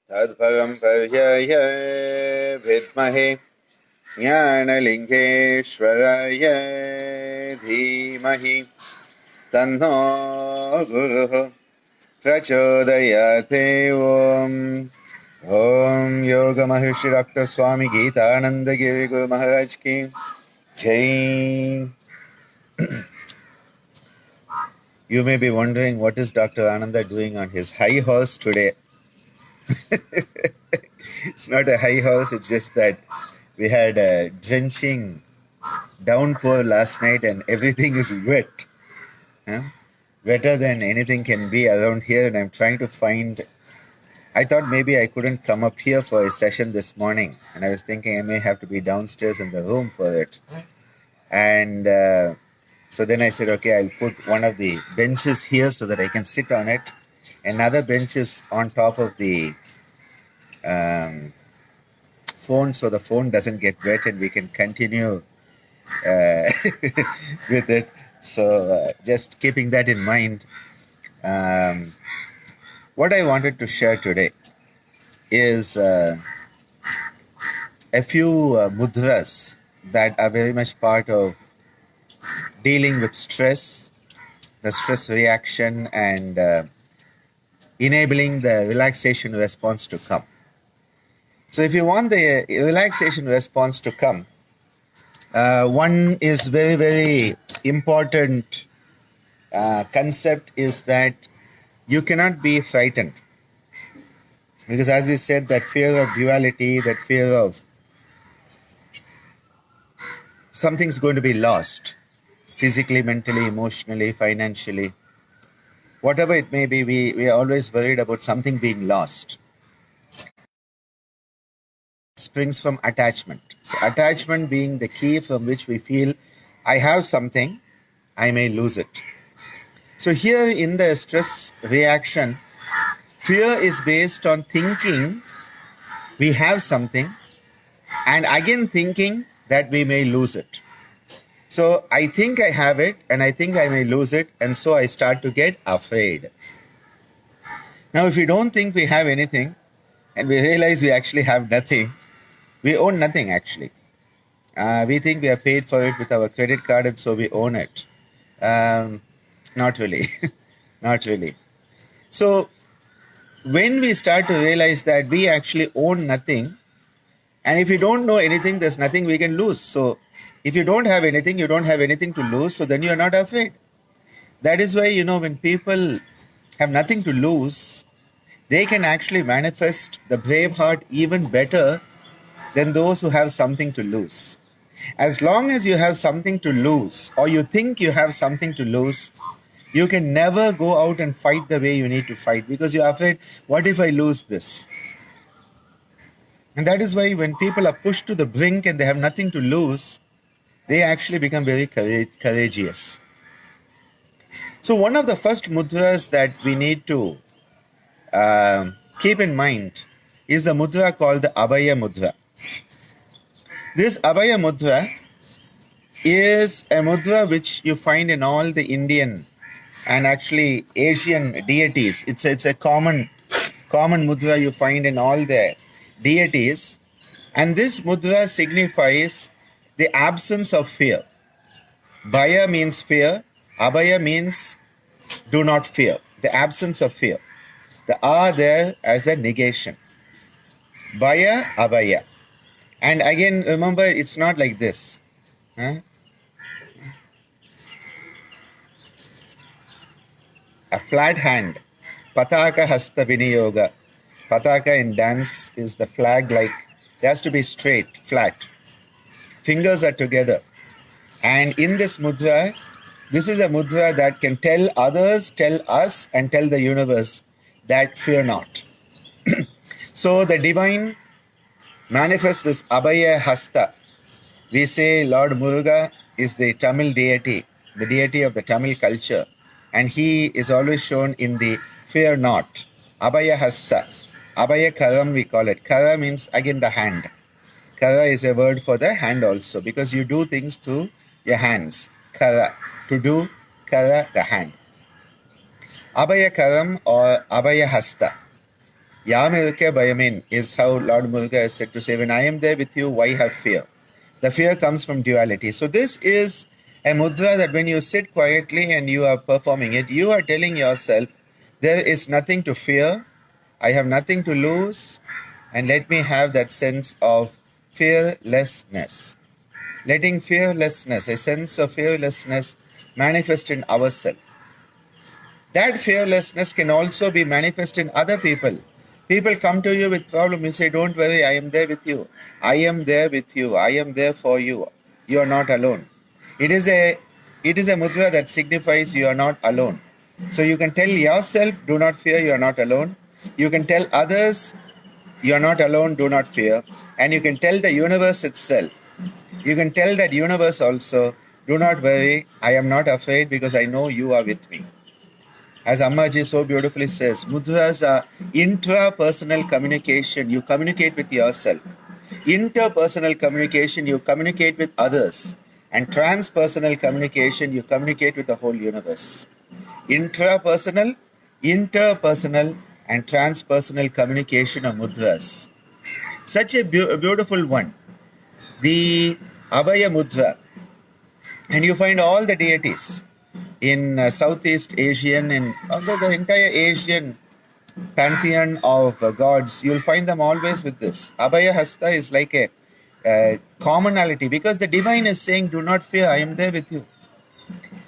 तद्भवं पर्याय विद्महे ज्ञानलिङ्गेश्वराय धीमहि तन्नो गुरुः प्रचोदयात्। ओम योग महर्षि डॉक्टर स्वामी गीतानंद गिरि गुरु महाराज की जय. You may be wondering what is Dr. Ananda doing on his high horse today. It's not a high horse, it's just that we had a drenching downpour last night and everything is wet. Wetter than anything can be around here, and I'm trying to find. I thought maybe I couldn't come up here for a session this morning, and I was thinking I may have to be downstairs in the room for it. And so then I said, okay, I'll put one of the benches here so that I can sit on it. Another bench is on top of the phone, so the phone doesn't get wet and we can continue with it. So just keeping that in mind, what I wanted to share today is a few mudras that are very much part of dealing with stress, the stress reaction, and enabling the relaxation response to come. So if you want the relaxation response to come, one is very, very important concept is that you cannot be frightened. Because as we said, that fear of duality, that fear of something's going to be lost, physically, mentally, emotionally, financially, whatever it may be, we are always worried about something being lost. Springs from attachment. So attachment being the key from which we feel, I have something, I may lose it. So here in the stress reaction, fear is based on thinking we have something and again thinking that we may lose it. So I think I have it and I think I may lose it, and so I start to get afraid. Now if we don't think we have anything and we realize we actually have nothing, we own nothing actually. We think we are paid for it with our credit card and so we own it. Not really. Not really. So when we start to realize that we actually own nothing, and if you don't know anything, there's nothing we can lose. So if you don't have anything, you don't have anything to lose, so then you're not afraid. That is why, when people have nothing to lose, they can actually manifest the brave heart even better than those who have something to lose. As long as you have something to lose, or you think you have something to lose, you can never go out and fight the way you need to fight, because you're afraid, what if I lose this? And that is why when people are pushed to the brink and they have nothing to lose, they actually become very courageous. So one of the first mudras that we need to keep in mind is the mudra called the Abhaya Mudra. This Abhaya Mudra is a mudra which you find in all the Indian and actually Asian deities. It's a common mudra you find in all the deities, and this mudra signifies the absence of fear. Bhaya means fear, Abhaya means do not fear, the absence of fear. The A there as a negation. Bhaya, Abhaya. And again, remember, it's not like this. A flat hand. Pataka hasta viniyoga. Pataka in dance is the flag, like it has to be straight, flat. Fingers are together. And in this mudra, this is a mudra that can tell others, tell us, and tell the universe that fear not. So the divine manifests this Abhaya Hasta. We say Lord Muruga is the Tamil deity, the deity of the Tamil culture. And he is always shown in the fear not. Abhaya Hasta. Abhaya Karam we call it. Kara means again the hand. Kara is a word for the hand also, because you do things through your hands. kara, to do, kara, the hand. Abhaya karam or abhaya hasta. Yamirke bayamin is how Lord Muruga is said to say, when I am there with you, why have fear? The fear comes from duality. So this is a mudra that when you sit quietly and you are performing it, you are telling yourself, there is nothing to fear, I have nothing to lose, and let me have that sense of fearlessness. Letting fearlessness, a sense of fearlessness, manifest in ourselves. That fearlessness can also be manifest in other people. People come to you with problems, you say, don't worry, I am there with you. I am there with you. I am there for you. You are not alone. It is a mudra that signifies you are not alone. So you can tell yourself, do not fear, you are not alone. You can tell others, you are not alone, do not fear. And you can tell the universe itself. You can tell that universe also, do not worry, I am not afraid because I know you are with me. As Ammaji so beautifully says, mudras are intrapersonal communication. You communicate with yourself. Interpersonal communication, you communicate with others. And transpersonal communication, you communicate with the whole universe. Intrapersonal, interpersonal, and transpersonal communication of mudras. Such a beautiful one. The Abhaya Mudra. And you find all the deities in Southeast Asian and the entire Asian pantheon of gods, you'll find them always with this. Abhaya Hasta is like a commonality, because the divine is saying, do not fear, I am there with you.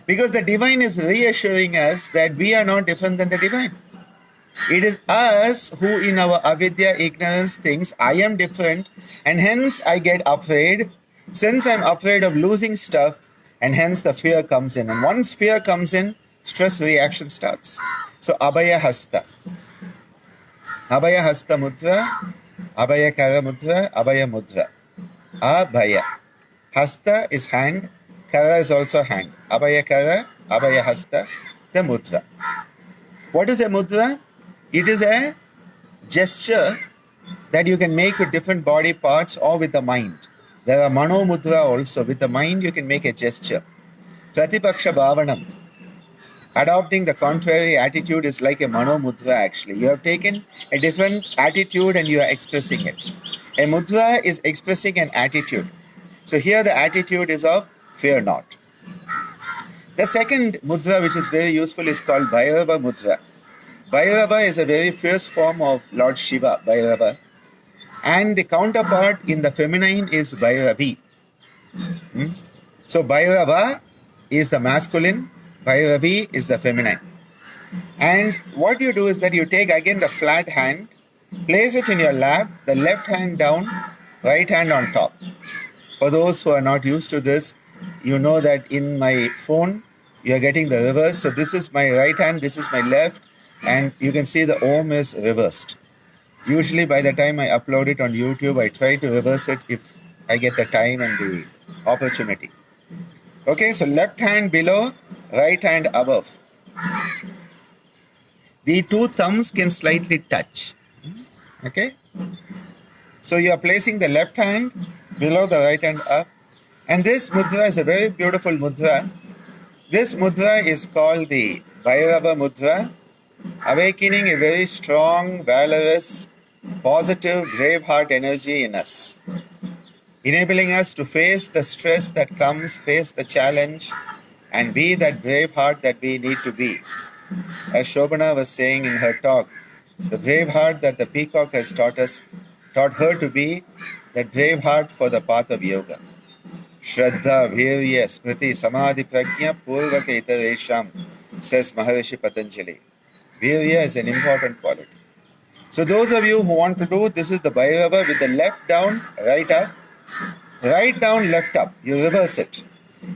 Because the divine is reassuring us that we are not different than the divine. It is us who in our avidya, ignorance, thinks I am different, and hence I get afraid. Since I'm afraid of losing stuff, and hence the fear comes in. And once fear comes in, stress reaction starts. So Abhaya Hasta. Abhaya Hasta Mudra, Abhaya Kara Mudra, Abhaya Mudra. Abhaya. Hasta is hand, Kara is also hand. Abhaya Kara, Abhaya Hasta, the Mudra. What is a Mudra? It is a gesture that you can make with different body parts or with the mind. There are Mano Mudra also. With the mind, you can make a gesture. Pratipaksha Bhavanam. Adopting the contrary attitude is like a Mano Mudra actually. You have taken a different attitude and you are expressing it. A Mudra is expressing an attitude. So here the attitude is of fear not. The second Mudra which is very useful is called Bhairava Mudra. Bhairava is a very fierce form of Lord Shiva, Bhairava. And the counterpart in the feminine is Bhairavi. So Bhairava is the masculine, Bhairavi is the feminine. And what you do is that you take again the flat hand, place it in your lap, the left hand down, right hand on top. For those who are not used to this, you know that in my phone, you are getting the reverse. So this is my right hand, this is my left, and you can see the Om is reversed. Usually by the time I upload it on YouTube, I try to reverse it if I get the time and the opportunity. Okay, so left hand below, right hand above. The two thumbs can slightly touch. Okay, so you are placing the left hand below the right hand up. And this mudra is a very beautiful mudra. This mudra is called the Bhairava Mudra, awakening a very strong, valorous, positive, brave heart energy in us, enabling us to face the stress that comes, face the challenge, and be that brave heart that we need to be. As Shobana was saying in her talk, the brave heart that the peacock has taught her to be, that brave heart for the path of yoga. Shraddha, Virya, Smriti, Samadhi, Prajna, Purvaka Itaresham, says Maharishi Patanjali. Virya is an important quality. So those of you who want to do, this is the Bhairava with the left down, right up, right down, left up. You reverse it.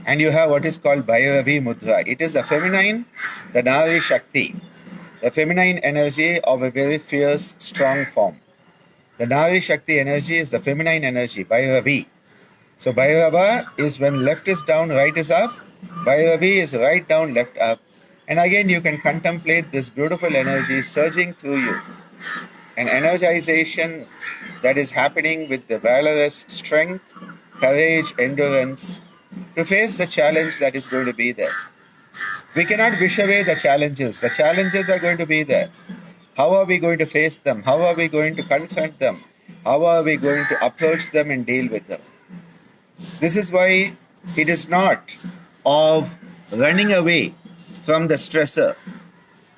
And you have what is called Bhairavi Mudra. It is the feminine, the Nari Shakti, the feminine energy of a very fierce, strong form. The Nari Shakti energy is the feminine energy, Bhairavi. So Bhairava is when left is down, right is up. Bhairavi is right down, left up. And again, you can contemplate this beautiful energy surging through you. An energization that is happening with the valorous strength, courage, endurance, to face the challenge that is going to be there. We cannot wish away the challenges. The challenges are going to be there. How are we going to face them? How are we going to confront them? How are we going to approach them and deal with them? This is why it is not of running away from the stressor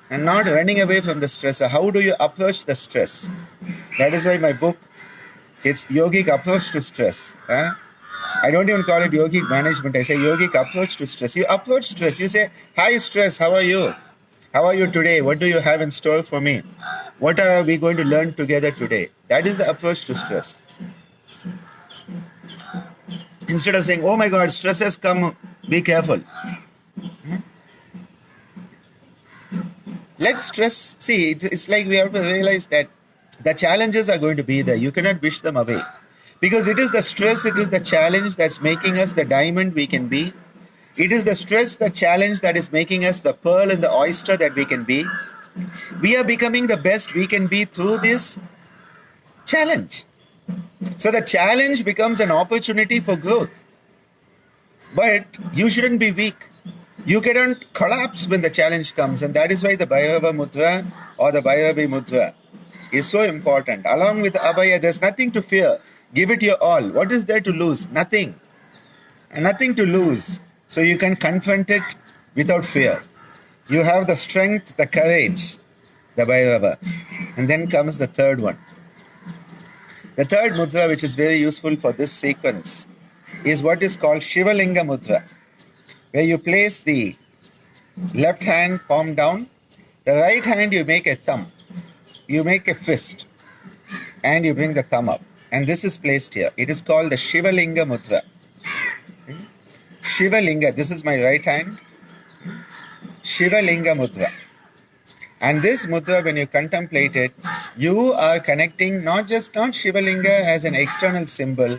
and not running away from the stressor. How do you approach the stress? That is why my book, it's Yogic Approach to Stress. I don't even call it yogic management. I say yogic approach to stress. You approach stress. You say, hi stress, how are you? How are you today? What do you have in store for me? What are we going to learn together today? That is the approach to stress. Instead of saying, oh my God, stress has come, be careful. Let's stress. See, it's like we have to realize that the challenges are going to be there. You cannot wish them away. Because it is the stress, it is the challenge that's making us the diamond we can be. It is the stress, the challenge that is making us the pearl and the oyster that we can be. We are becoming the best we can be through this challenge. So the challenge becomes an opportunity for growth. But you shouldn't be weak. You cannot collapse when the challenge comes. And that is why the Bhairava Mudra or the Bhairavi Mudra is so important. Along with Abhaya, there's nothing to fear. Give it your all. What is there to lose? Nothing. And nothing to lose. So you can confront it without fear. You have the strength, the courage, the Bhairava. And then comes the third one. The third mudra, which is very useful for this sequence, is what is called Shivalinga Mudra, where you place the left hand palm down, the right hand you make a thumb, you make a fist, and you bring the thumb up. And this is placed here. It is called the Shivalinga Mudra. Shivalinga, this is my right hand. Shivalinga Mudra. And this mudra, when you contemplate it, you are connecting not Shivalinga as an external symbol,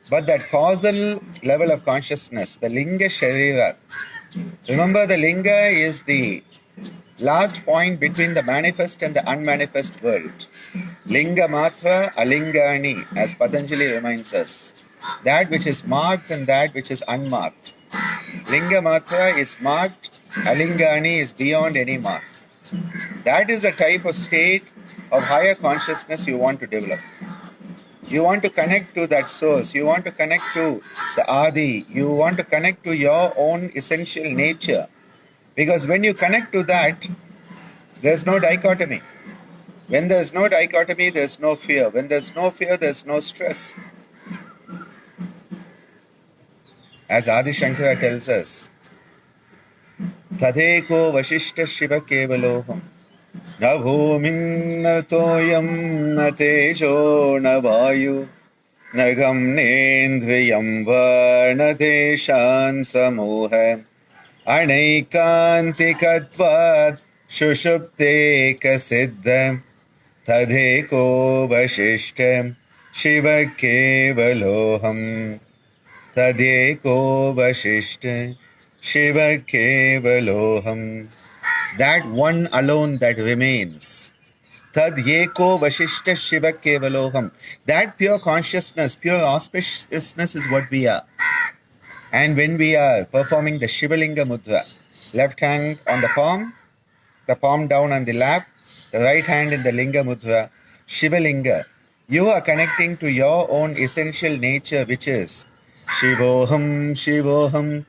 but that causal level of consciousness, the Linga Sharira. Remember, the Linga is the last point between the manifest and the unmanifest world. Linga Matra Alingani, as Patanjali reminds us. That which is marked and that which is unmarked. Linga Matra is marked, Alingani is beyond any mark. That is the type of state of higher consciousness you want to develop. You want to connect to that source. You want to connect to the Adi. You want to connect to your own essential nature. Because when you connect to that, there's no dichotomy. When there's no dichotomy, there's no fear. When there's no fear, there's no stress. As Adi Shankara tells us, Tadeko Vashishta Shiva Kevaloham Na Bhumin Na Toyam Na Tejo Na Vayu Na Gamnendriyam Va Na Deshan Samoha Anaikantikatvat Shushupte Kasiddha Tadeko Vashishta Shiva Kevaloham Tadeko Vashishta Shiva Kevaloham. That one alone that remains. Tad Yeko Vashishta Shiva Kevaloham. That pure consciousness, pure auspiciousness is what we are. And when we are performing the Shivalinga Mudra, left hand on the palm down on the lap, the right hand in the Linga Mudra, Shivalinga, you are connecting to your own essential nature, which is Shivoham, Shivoham,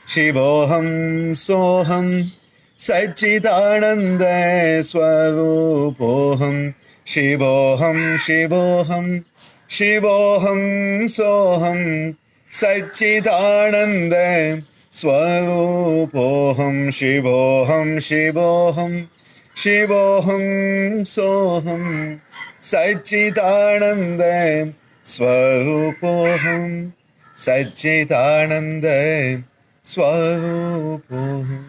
Shivoham Soham Satchidananda Swarupoham Shivoham Shivoham Shivoham Soham Satchidananda Swarupoham Shivoham Shivoham Shivoham Soham Satchidananda Swarupoham Satchidananda Swarupoham.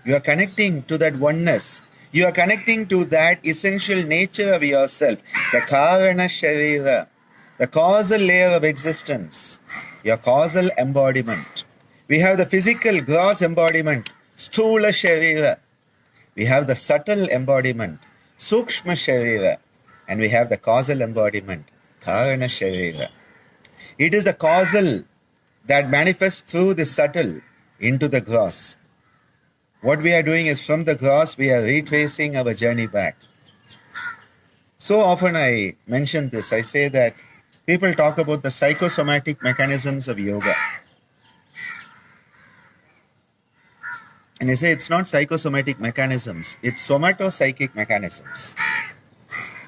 You are connecting to that oneness. You are connecting to that essential nature of yourself, the Karana Sharira, the causal layer of existence, your causal embodiment. We have the physical gross embodiment, Sthula Sharira. We have the subtle embodiment, Sukshma Sharira. And we have the causal embodiment, Karana Sharira. It is the causal that manifests through the subtle into the gross. What we are doing is from the gross, we are retracing our journey back. So often I mention this, I say that people talk about the psychosomatic mechanisms of yoga. And I say it's not psychosomatic mechanisms, it's somatopsychic mechanisms.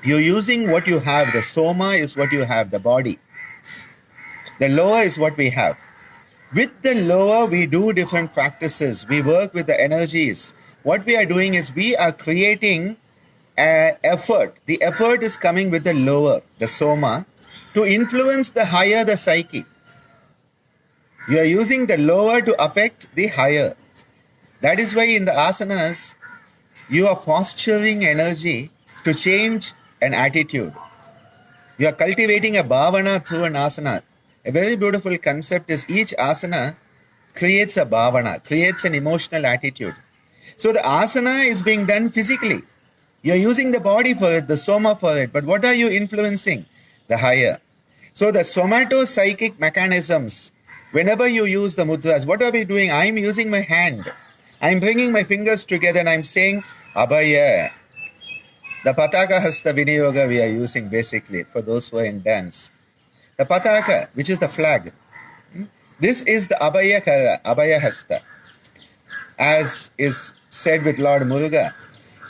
You're using what you have. The soma is what you have, the body. The lower is what we have. With the lower, we do different practices. We work with the energies. What we are doing is we are creating effort. The effort is coming with the lower, the soma, to influence the higher, the psyche. You are using the lower to affect the higher. That is why in the asanas, you are posturing energy to change an attitude. You are cultivating a bhavana through an asana. A very beautiful concept is each asana creates a bhavana, creates an emotional attitude. So the asana is being done physically. You are using the body for it, the soma for it. But what are you influencing? The higher. So the somatopsychic mechanisms, whenever you use the mudras, what are we doing? I am using my hand. I am bringing my fingers together and I am saying Abhaya. The Pataka Hasta Viniyoga we are using basically for those who are in dance. The Pataka, which is the flag. This is the Abhaya Kara, Abhaya Hasta. As is said with Lord Muruga.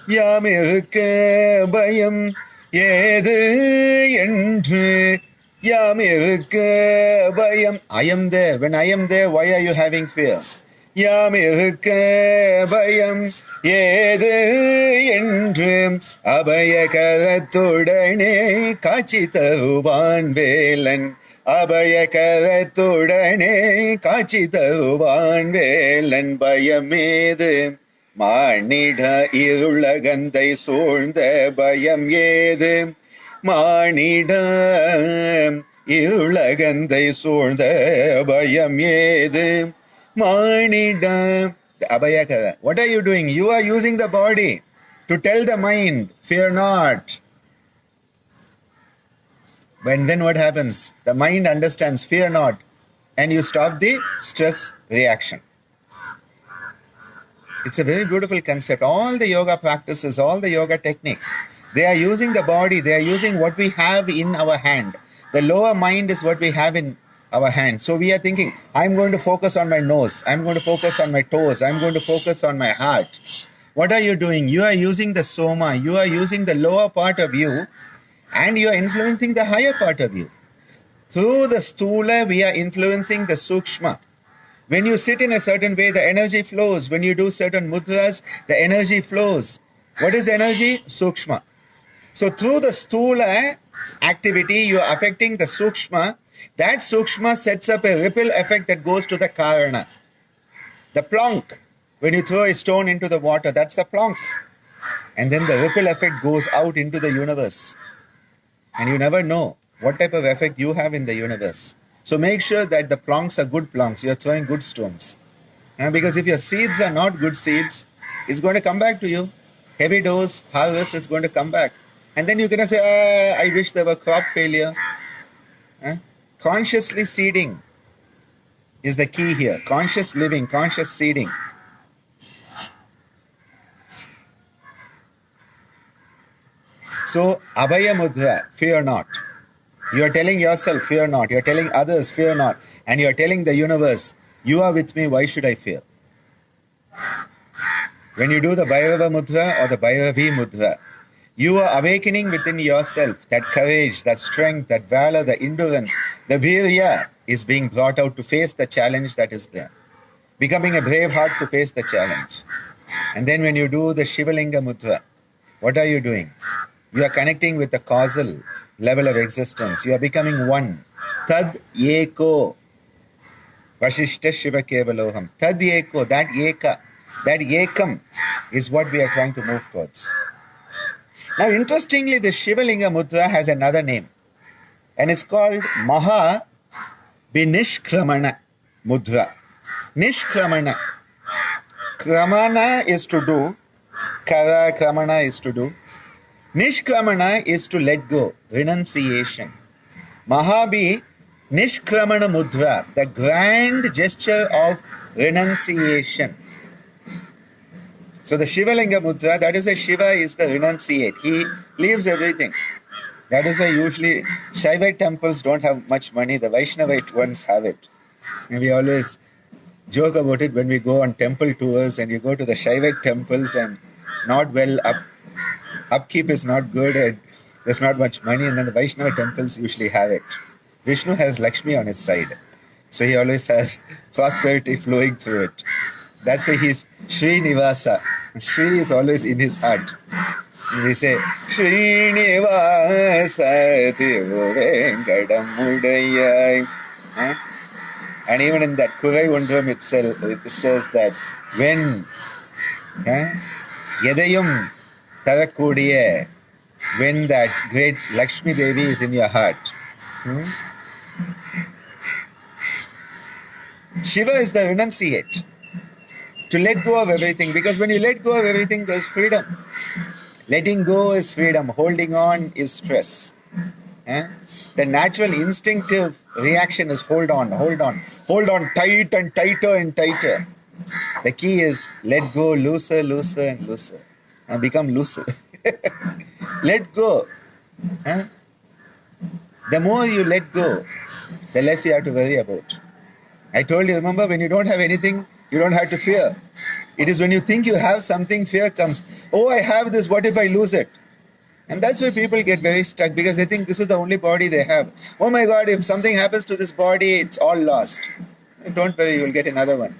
Yamirka Bayam Yedu Yendru Yamirka Bayam. I am there. When I am there, why are you having fear? Yaamirukka பயம் ஏது என்று அபயகரத்துடனே காட்சி தருவான் வேலன் அபயகரத்துடனே காட்சி தருவான் வேலன் பயமேது மானிட இருளகந்தை சூழ்ந்த பயம் ஏது மானிட இருளகந்தை சூழ்ந்த பயம் ஏது Manida, Abhayakara. What are you doing? You are using the body to tell the mind, fear not. But then what happens? The mind understands, fear not. And you stop the stress reaction. It's a very beautiful concept. All the yoga practices, all the yoga techniques, they are using the body. They are using what we have in our hand. The lower mind is what we have in our hand. So we are thinking, I'm going to focus on my nose. I'm going to focus on my toes. I'm going to focus on my heart. What are you doing? You are using the soma. You are using the lower part of you and you are influencing the higher part of you. Through the stula, we are influencing the sukshma. When you sit in a certain way, the energy flows. When you do certain mudras, the energy flows. What is energy? Sukshma. So through the stula activity, you are affecting the sukshma. That sukshma sets up a ripple effect that goes to the karana. The plonk, when you throw a stone into the water, that's the plonk. And then the ripple effect goes out into the universe. And you never know what type of effect you have in the universe. So make sure that the plonks are good plonks. You're throwing good stones. Because if your seeds are not good seeds, it's going to come back to you. Heavy dose, harvest is going to come back. And then you're going to say, I wish there were crop failure. Consciously seeding is the key here. Conscious living, conscious seeding. So, Abhaya Mudra, fear not. You are telling yourself, fear not. You are telling others, fear not. And you are telling the universe, you are with me, why should I fear? When you do the Bhairava Mudra or the Bhairavi Mudra, you are awakening within yourself that courage, that strength, that valor, the endurance, the virya is being brought out to face the challenge that is there. Becoming a brave heart to face the challenge. And then when you do the Shivalinga Mudra, what are you doing? You are connecting with the causal level of existence. You are becoming one. Tad Yeko. Vashishta Shiva Kevaloham. Tad Yeko, that Yeka, that Yekam is what we are trying to move towards. Now, interestingly, the Shivalinga Mudra has another name. And it's called Maha Binishkramana Mudra. Nishkramana. Kramana is to do. Kara Kramana is to do. Nishkramana is to let go. Renunciation. Mahabhi Nishkramana Mudra, the grand gesture of renunciation. So the Shivalinga Mudra, that is why Shiva is the renunciate. He leaves everything. That is why usually Shaivite temples don't have much money. The Vaishnavite ones have it. And we always joke about it when we go on temple tours and you go to the Shaivite temples and not well upkeep is not good and there's not much money, and then the Vaishnava temples usually have it. Vishnu has Lakshmi on his side. So he always has prosperity flowing through it. That's why he's Srinivasa. Sri is always in his heart. And we say, Srinivasa Venkadamudayai. And even in that Kurai Undram itself, it says that when Yedayum Tarakodiya, when that great Lakshmi Devi is in your heart, Shiva is the renunciate. To let go of everything, because when you let go of everything, there's freedom. Letting go is freedom. Holding on is stress. The natural instinctive reaction is hold on tight and tighter and tighter. The key is let go, looser, looser and looser, and become looser. Let go. The more you let go, the less you have to worry about. I told you, remember, when you don't have anything, you don't have to fear. It is when you think you have something, fear comes. Oh, I have this, what if I lose it? And that's why people get very stuck, because they think this is the only body they have. Oh my God, if something happens to this body, it's all lost. Don't worry, you'll get another one.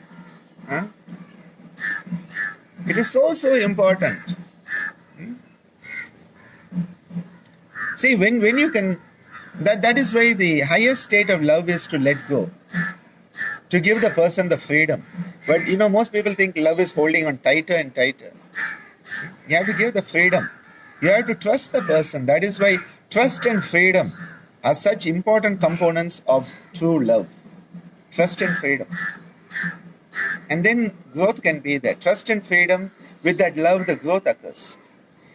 It is so important. See, when you can, that is why the highest state of love is to let go. To give the person the freedom. But most people think love is holding on tighter and tighter. You have to give the freedom. You have to trust the person. That is why trust and freedom are such important components of true love. Trust and freedom. And then growth can be there. Trust and freedom, with that love, the growth occurs.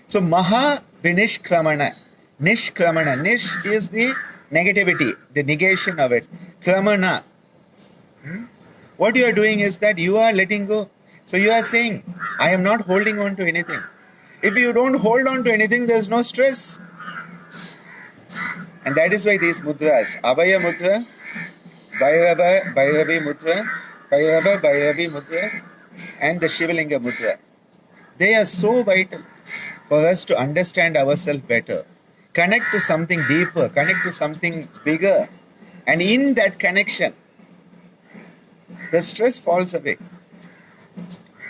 So Maha Vinishkramana. Nishkramana. Nish is the negativity, the negation of it. Kramana. What you are doing is that you are letting go. So you are saying, I am not holding on to anything. If you don't hold on to anything, there is no stress. And that is why these mudras, Abhaya Mudra, Bhairava, Bhairavi Mudra, Bhairava, Bhairavi Mudra, and the Shivalinga Mudra, they are so vital for us to understand ourselves better. Connect to something deeper, connect to something bigger. And in that connection, the stress falls away.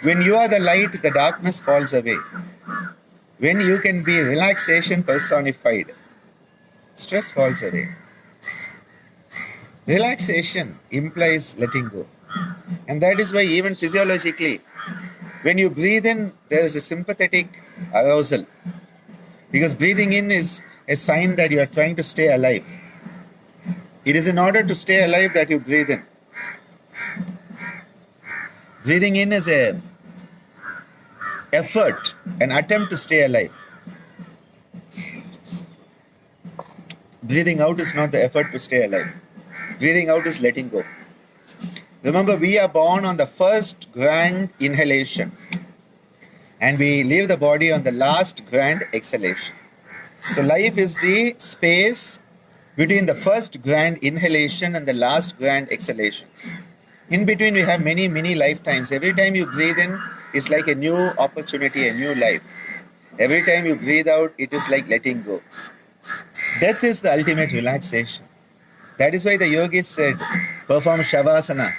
When you are the light, the darkness falls away. When you can be relaxation personified, stress falls away. Relaxation implies letting go. And that is why even physiologically, when you breathe in, there is a sympathetic arousal. Because breathing in is a sign that you are trying to stay alive. It is in order to stay alive that you breathe in. Breathing in is an effort, an attempt to stay alive. Breathing out is not the effort to stay alive. Breathing out is letting go. Remember, we are born on the first grand inhalation and we leave the body on the last grand exhalation. So life is the space between the first grand inhalation and the last grand exhalation. In between, we have many, many lifetimes. Every time you breathe in, it's like a new opportunity, a new life. Every time you breathe out, it is like letting go. Death is the ultimate relaxation. That is why the yogis said, perform Shavasana.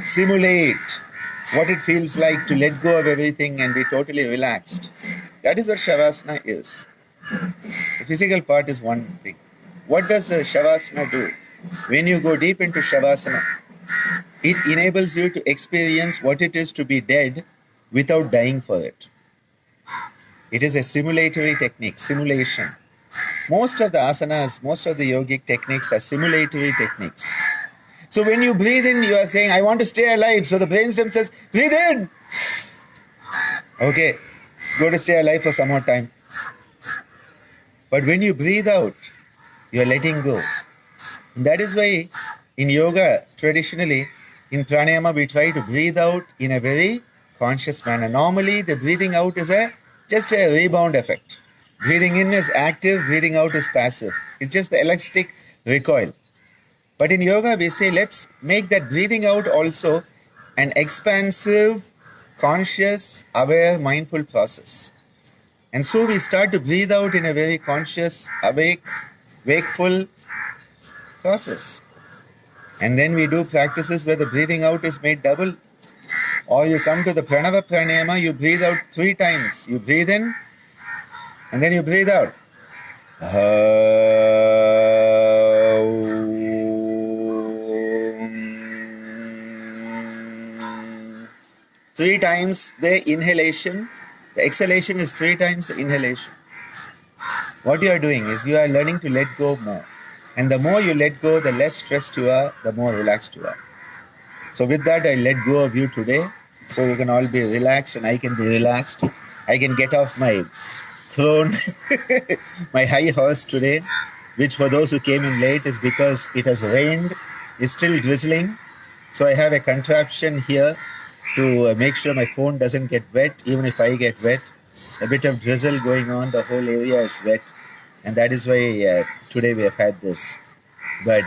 Simulate what it feels like to let go of everything and be totally relaxed. That is what Shavasana is. The physical part is one thing. What does the Shavasana do? When you go deep into Shavasana, it enables you to experience what it is to be dead without dying for it. It is a simulatory technique, simulation. Most of the asanas, most of the yogic techniques are simulatory techniques. So when you breathe in, you are saying, I want to stay alive. So the brainstem says, breathe in. Okay, it's going to stay alive for some more time. But when you breathe out, you are letting go. That is why in yoga, traditionally, in pranayama, we try to breathe out in a very conscious manner. Normally, the breathing out is just a rebound effect. Breathing in is active, breathing out is passive. It's just the elastic recoil. But in yoga, we say, let's make that breathing out also an expansive, conscious, aware, mindful process. And so we start to breathe out in a very conscious, awake, wakeful process. And then we do practices where the breathing out is made double. Or you come to the pranava pranayama, you breathe out 3 times. You breathe in and then you breathe out. 3 times the inhalation. The exhalation is 3 times the inhalation. What you are doing is you are learning to let go more. And the more you let go, the less stressed you are, the more relaxed you are. So with that, I let go of you today. So you can all be relaxed and I can be relaxed. I can get off my throne, my high horse today, which for those who came in late is because it has rained. It's still drizzling. So I have a contraption here to make sure my phone doesn't get wet, even if I get wet. A bit of drizzle going on, the whole area is wet. And that is why today we have had this. But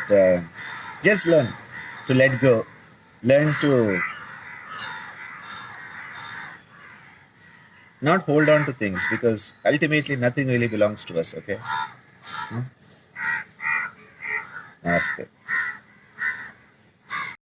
just learn to let go. Learn to not hold on to things, because ultimately nothing really belongs to us, okay? Namaste.